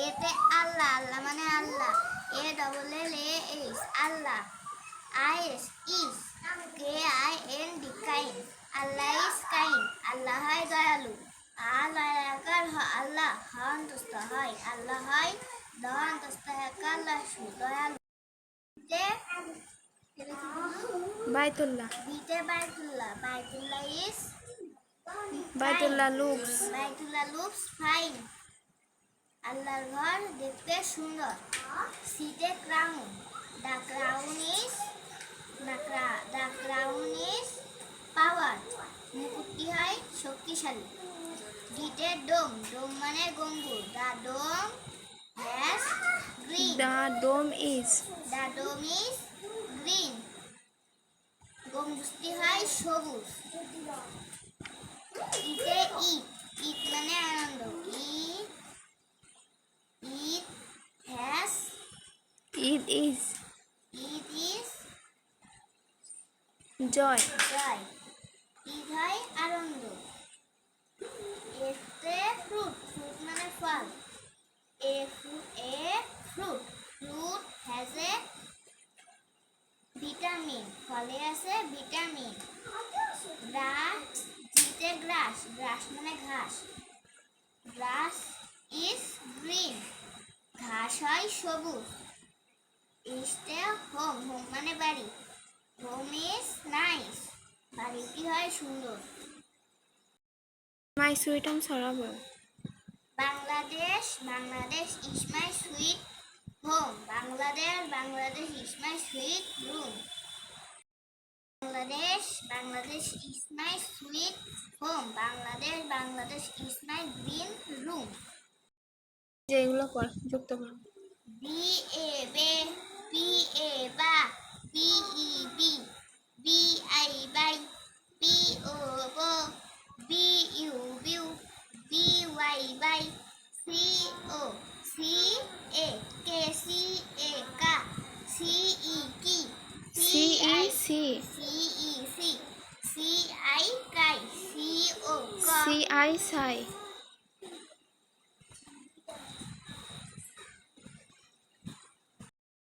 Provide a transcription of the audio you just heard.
এতে Allah, Allah মানে Allah. A double L A S Allah. I S is K I N D kind. Allah is কাইন, আল্লাহ হয় দয়ালু। আল্লাহর আল্লাহ হন্তস্ত হয়, আল্লাহ হয় দয়ান্তস্ত দয়ালু। বাইতুল্লাহ। বিতে Baitullah, Baitullah is Baitullah looks. Baitullah looks fine, আল্লাহর ঘর দেখতে সুন্দর। সিতে crown, the crown is power, মুকুটটি হয় শক্তিশালী। ডিতে ডোম, ডোম মানে গম্বুজ। The dome has green, the dome is green, গম্বুজটি হয় সবুজ। ইতে ঈদ, ঈদ মানে আনন্দ। Eid is joy. ঈদ হয় আনন্দ। এতে ফ্রুট, ফ্রুট মানে ফল। ফ্রুট হ্যাজ এ ভিটামিন, ফলে আছে ভিটামিন। গ্রাস, জিতে গ্রাস, গ্রাস মানে ঘাস। গ্রাস ইজ গ্রিন, ঘাস হয় সবুজ। ইস্টে হোম, হোম মানে বাড়ি। হোম ইজ নাইস, বাড়িটি হয় সুন্দর। মাই সুইট হোম সরাবো। Bangladesh, Bangladesh is my sweet home. Bangladesh is my sweet room. Bangladesh is my sweet home. Bangladesh is my green room. যেগুলো পর যুক্ত করো। বি এ বে, বি এ বা, বি ই বি, বি আই বাই, বি ও বো, বি ইউ বিউ, B Y by, C O, C A কে, সি এ কা, সি ই কি, সি ই সি, সি আই কাই, সি ও ক, সি আই সাই।